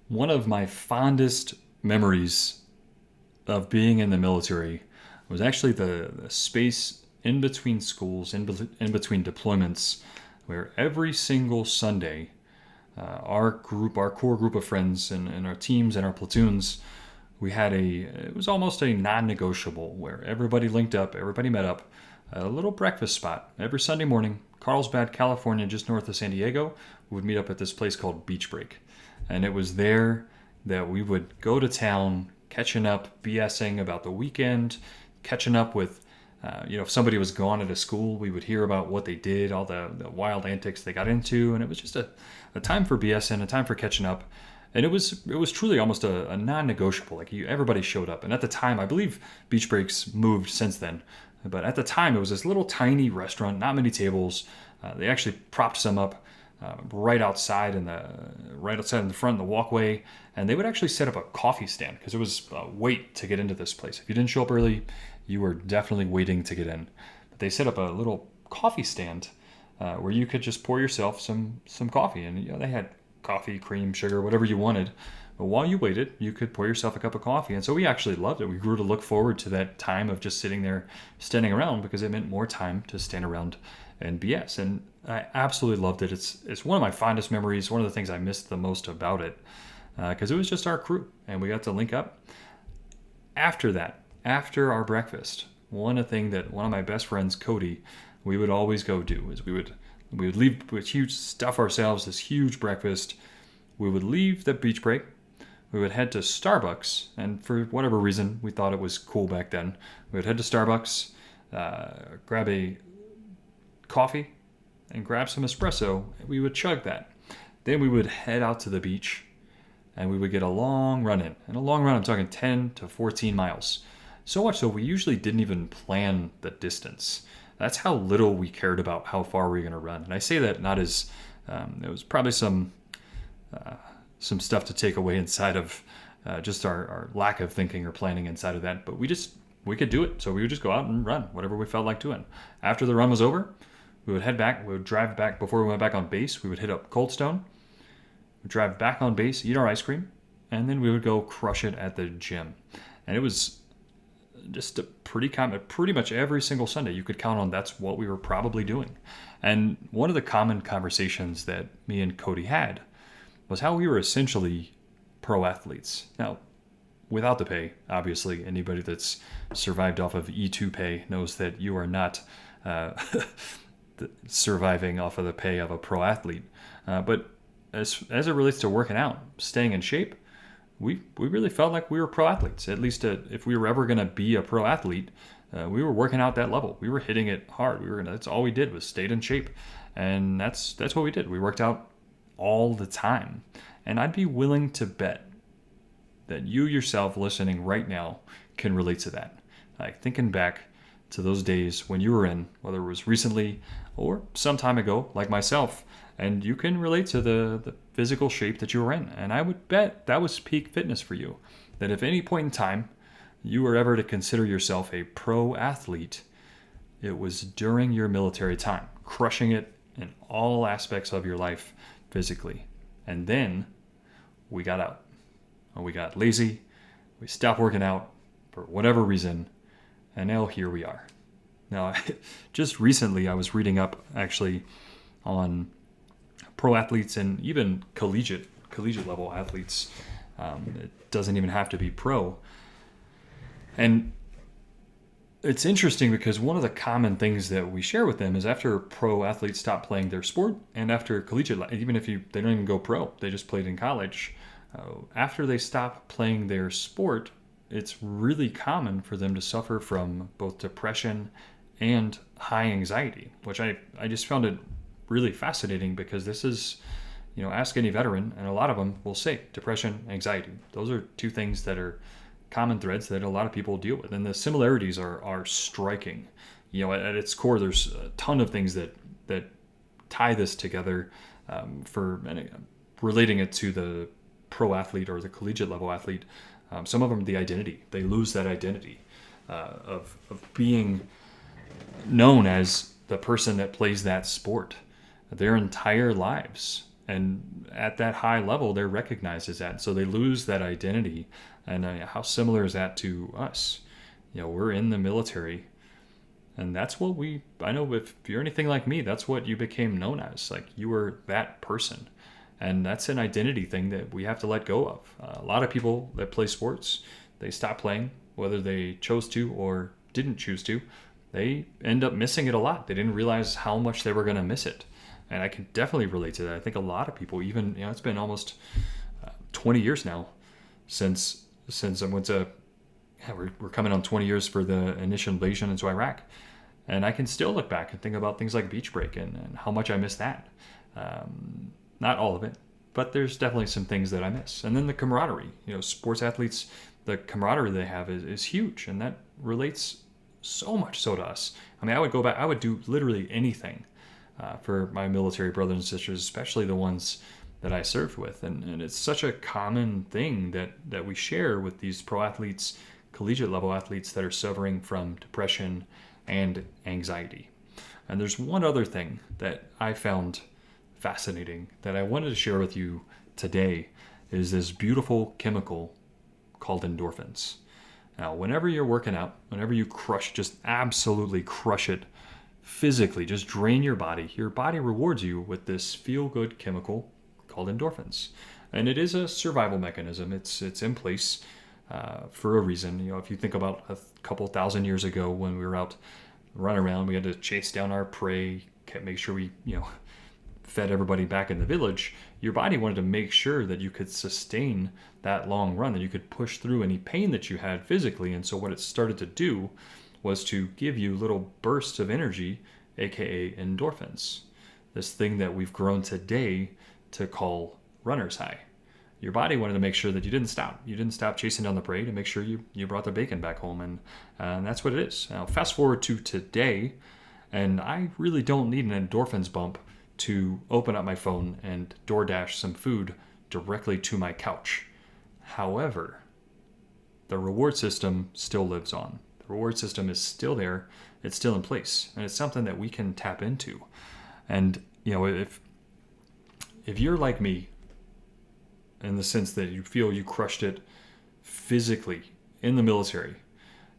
One of my fondest memories of being in the military was actually the space in between schools, in between deployments, where every single Sunday, our core group of friends and our teams and our platoons, it was almost a non-negotiable where everybody linked up, everybody met up, a little breakfast spot every Sunday morning. Carlsbad, California, just north of San Diego, we would meet up at this place called Beach Break. And it was there that we would go to town, catching up, BSing about the weekend, catching up with, if somebody was gone at a school, we would hear about what they did, all the wild antics they got into. And it was just a time for BSing, a time for catching up. And it was truly almost a non-negotiable. Like everybody showed up, and at the time, I believe Beach Breaks moved since then. But at the time, it was this little tiny restaurant, not many tables. They actually propped some up right outside in the front of the walkway, and they would actually set up a coffee stand because it was a wait to get into this place. If you didn't show up early, you were definitely waiting to get in. But they set up a little coffee stand where you could just pour yourself some coffee, and they had coffee, cream, sugar, whatever you wanted. But while you waited, you could pour yourself a cup of coffee. And so we actually loved it. We grew to look forward to that time of just sitting there, standing around, because it meant more time to stand around and BS. And I absolutely loved it. It's one of my fondest memories, one of the things I missed the most about it, because it was just our crew. And we got to link up. After that, after our breakfast, one of my best friends, Cody, we would always go do is we would leave with huge stuff ourselves, this huge breakfast. We would leave the beach break. We would head to Starbucks, and for whatever reason, we thought it was cool back then. We would head to Starbucks, grab a coffee, and grab some espresso. We would chug that. Then we would head out to the beach, and we would get a long run in. And a long run, I'm talking 10 to 14 miles. So much so, we usually didn't even plan the distance. That's how little we cared about how far we were going to run. And I say that not as it was probably some stuff to take away inside of just our lack of thinking or planning inside of that. But we could do it. So we would just go out and run whatever we felt like doing. After the run was over, we would head back. We would drive back before we went back on base. We would hit up Cold Stone. We'd drive back on base, eat our ice cream, and then we would go crush it at the gym. And it was just a pretty much every single Sunday you could count on that's what we were probably doing. And one of the common conversations that me and Cody had was how we were essentially pro athletes. Now, without the pay, obviously, anybody that's survived off of E2 pay knows that you are not surviving off of the pay of a pro athlete. But as it relates to working out, staying in shape, we really felt like we were pro athletes. At least if we were ever going to be a pro athlete, we were working out that level. We were hitting it hard. That's all we did was stayed in shape, and that's what we did. We worked out all the time. And I'd be willing to bet that you yourself listening right now can relate to that. Like thinking back to those days when you were in, whether it was recently or some time ago, like myself, and you can relate to the physical shape that you were in. And I would bet that was peak fitness for you. That if any point in time you were ever to consider yourself a pro athlete, it was during your military time, crushing it in all aspects of your life physically. And then we got out. And we got lazy. We stopped working out for whatever reason. And now here we are. Now, just recently I was reading up actually on pro athletes and even collegiate level athletes. It doesn't even have to be pro. And it's interesting because one of the common things that we share with them is after pro athletes stop playing their sport, and after collegiate, even if they don't even go pro, they just played in college, after they stop playing their sport, it's really common for them to suffer from both depression and high anxiety, which I just found it really fascinating because this is, ask any veteran, and a lot of them will say depression, anxiety. Those are two things that are common threads that a lot of people deal with, and the similarities are striking. At its core, there's a ton of things that tie this together for relating it to the pro athlete or the collegiate level athlete. Some of them, the identity, they lose that identity of being known as the person that plays that sport their entire lives. And at that high level, they're recognized as that. So they lose that identity. And how similar is that to us? We're in the military, and that's what I know if you're anything like me, that's what you became known as. Like, you were that person. And that's an identity thing that we have to let go of. A lot of people that play sports, they stop playing, whether they chose to or didn't choose to. They end up missing it a lot. They didn't realize how much they were going to miss it. And I can definitely relate to that. I think a lot of people, even, it's been almost 20 years now since I went to, we're coming on 20 years for the initial invasion into Iraq. And I can still look back and think about things like beach break and how much I miss that. Not all of it, but there's definitely some things that I miss. And then the camaraderie. Sports athletes, the camaraderie they have is huge, and that relates so much so to us. I mean, I would go back, I would do literally anything for my military brothers and sisters, especially the ones that I served with. And it's such a common thing that we share with these pro athletes, collegiate level athletes that are suffering from depression and anxiety. And there's one other thing that I found fascinating that I wanted to share with you today, is this beautiful chemical called endorphins. Now, whenever you're working out, whenever you just absolutely crush it physically, just drain your body rewards you with this feel-good chemical called endorphins. And it is a survival mechanism. It's in place for a reason. If you think about a couple thousand years ago when we were out running around, we had to chase down our prey, make sure we, fed everybody back in the village. Your body wanted to make sure that you could sustain that long run, that you could push through any pain that you had physically. And so what it started to do was to give you little bursts of energy, aka endorphins, this thing that we've grown today to call runner's high. Your body wanted to make sure that you didn't stop. You didn't stop chasing down the prey to make sure you brought the bacon back home. And that's what it is. Now, fast forward to today, and I really don't need an endorphins bump to open up my phone and DoorDash some food directly to my couch. However, the reward system still lives on. The reward system is still there. It's still in place. And it's something that we can tap into. And, if you're like me, in the sense that you feel you crushed it physically in the military,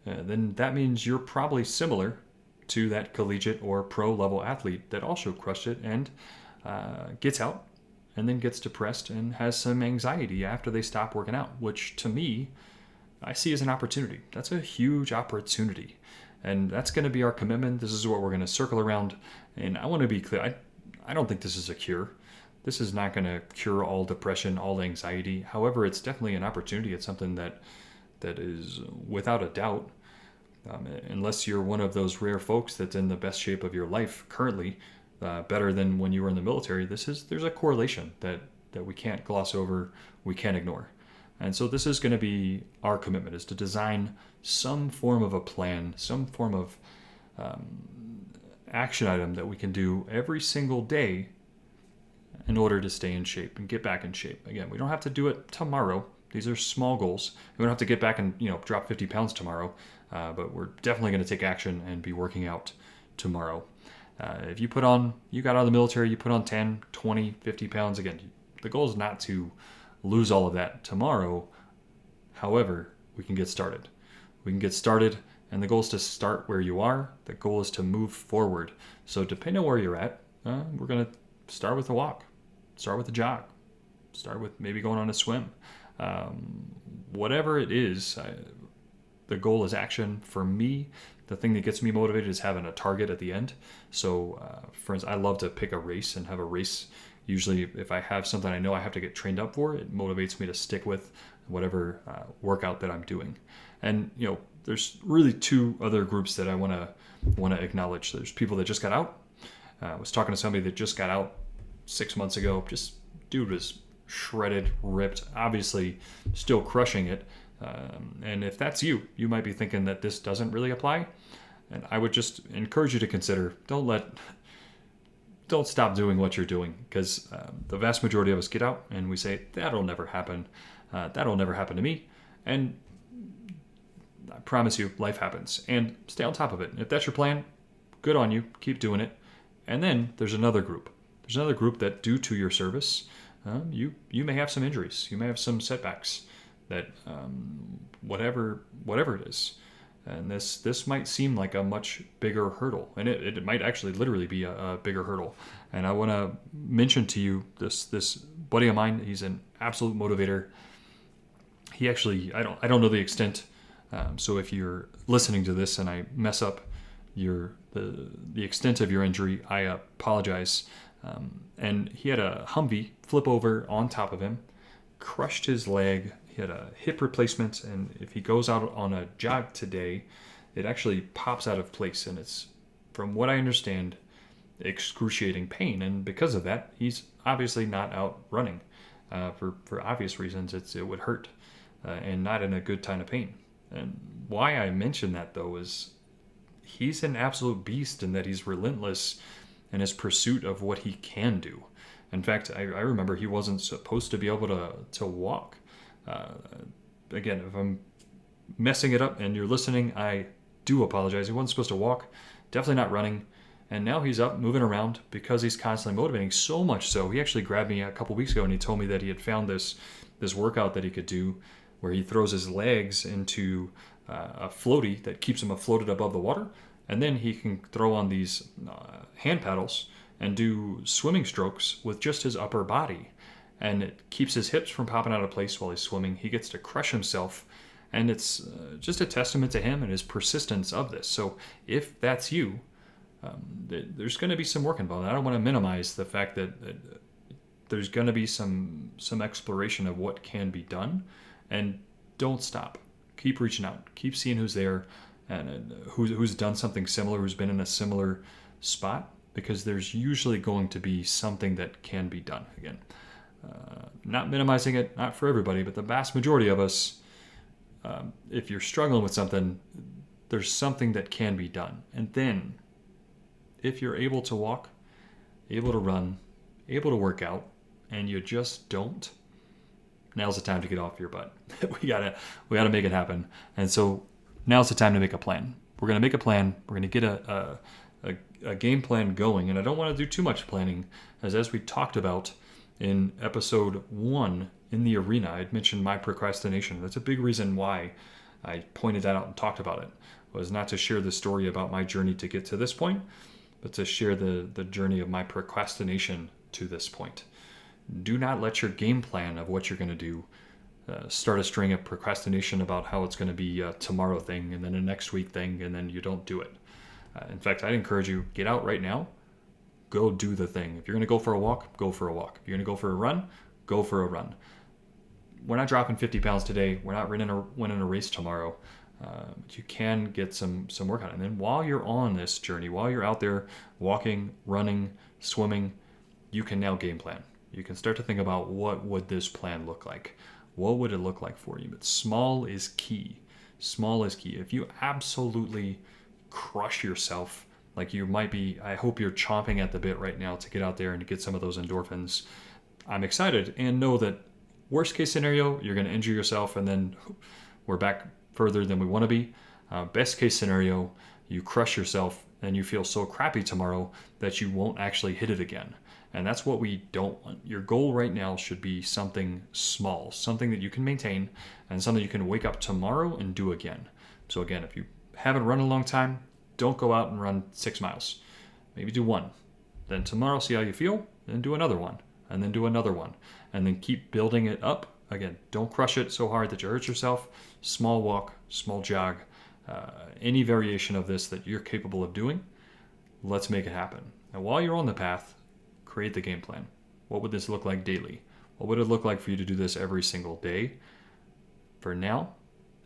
then that means you're probably similar to that collegiate or pro level athlete that also crushed it and gets out and then gets depressed and has some anxiety after they stop working out, which to me, I see as an opportunity. That's a huge opportunity. And that's going to be our commitment. This is what we're going to circle around. And I want to be clear. I don't think this is a cure. This is not going to cure all depression, all anxiety. However, it's definitely an opportunity. It's something that is without a doubt, unless you're one of those rare folks that's in the best shape of your life currently, better than when you were in the military, there's a correlation that we can't gloss over, we can't ignore. And so this is going to be our commitment, is to design some form of a plan, some form of action item that we can do every single day in order to stay in shape and get back in shape. Again, we don't have to do it tomorrow. These are small goals. We don't have to get back and drop 50 pounds tomorrow, but we're definitely going to take action and be working out tomorrow. If you got out of the military, you put on 10, 20, 50 pounds, again, the goal is not to lose all of that tomorrow. However, we can get started. And the goal is to start where you are. The goal is to move forward. So depending on where you're at, we're going to start with a walk, start with a jog, start with maybe going on a swim. Whatever it is, the goal is action. For me, the thing that gets me motivated is having a target at the end. So, for instance, I love to pick a race and have a race. Usually, if I have something I know I have to get trained up for, it motivates me to stick with whatever workout that I'm doing. And there's really two other groups that I want to acknowledge. There's people that just got out. I was talking to somebody that just got out 6 months ago. Dude was shredded, ripped, obviously still crushing it. And if that's you might be thinking that this doesn't really apply. And I would just encourage you to consider, don't stop doing what you're doing, because the vast majority of us get out and we say, that'll never happen. That'll never happen to me. And I promise you, life happens. And stay on top of it. If that's your plan, good on you. Keep doing it. And then there's another group. There's another group that, due to your service, you may have some injuries. You may have some setbacks that whatever it is. And this might seem like a much bigger hurdle, and it might actually literally be a bigger hurdle. And I want to mention to you this buddy of mine. He's an absolute motivator. He actually, I don't know the extent. So if you're listening to this and I mess up the extent of your injury, I apologize. And he had a Humvee flip over on top of him, crushed his leg. He had a hip replacement, and if he goes out on a jog today, it actually pops out of place, and it's, from what I understand, excruciating pain. And because of that, he's obviously not out running. For obvious reasons, it would hurt, and not in a good kind of pain. And why I mention that, though, is he's an absolute beast in that he's relentless in his pursuit of what he can do. In fact, I remember he wasn't supposed to be able to walk. Again, if I'm messing it up and you're listening, I do apologize. He wasn't supposed to walk, definitely not running. And now he's up moving around because he's constantly motivating, so much so he actually grabbed me a couple weeks ago and he told me that he had found this workout that he could do where he throws his legs into a floaty that keeps him afloated above the water, and then he can throw on these hand paddles and do swimming strokes with just his upper body. And it keeps his hips from popping out of place while he's swimming. He gets to crush himself, and it's just a testament to him and his persistence of this. So if that's you, there's going to be some work involved. I don't want to minimize the fact that there's going to be some exploration of what can be done, and don't stop. Keep reaching out. Keep seeing who's there and who's done something similar, who's been in a similar spot, because there's usually going to be something that can be done. Again, not minimizing it, not for everybody, but the vast majority of us, if you're struggling with something, there's something that can be done. And then if you're able to walk, able to run, able to work out, and you just don't, now's the time to get off your butt. we gotta make it happen. And so now's the time to make a plan. We're gonna make a plan. We're gonna get a game plan going. And I don't want to do too much planning, as we talked about in episode 1 in the arena, I'd mentioned my procrastination. That's a big reason why I pointed that out and talked about it, was not to share the story about my journey to get to this point, but to share the journey of my procrastination to this point. Do not let your game plan of what you're going to do start a string of procrastination about how it's going to be a tomorrow thing and then a next week thing, and then you don't do it. In fact, I'd encourage you, get out right now, go do the thing. If you're going to go for a walk, go for a walk. If you're going to go for a run, go for a run. We're not dropping 50 pounds today. We're not winning a race tomorrow. But you can get some work on it. And then while you're on this journey, while you're out there walking, running, swimming, you can now game plan. You can start to think about, what would this plan look like? What would it look like for you? But small is key. Small is key. If you absolutely crush yourself, like you might be, I hope you're chomping at the bit right now to get out there and to get some of those endorphins. I'm excited, and know that worst case scenario, you're going to injure yourself and then we're back further than we want to be. Best case scenario, you crush yourself and you feel so crappy tomorrow that you won't actually hit it again. And that's what we don't want. Your goal right now should be something small, something that you can maintain, and something you can wake up tomorrow and do again. So again, if you haven't run in a long time, don't go out and run 6 miles. Maybe do 1. Then tomorrow, see how you feel, then do another 1, and then do another 1, and then keep building it up. Again, don't crush it so hard that you hurt yourself. Small walk, small jog, any variation of this that you're capable of doing, let's make it happen. And while you're on the path, create the game plan. What would this look like daily? What would it look like for you to do this every single day? For now,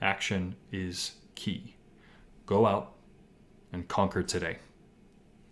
action is key. Go out and conquer today.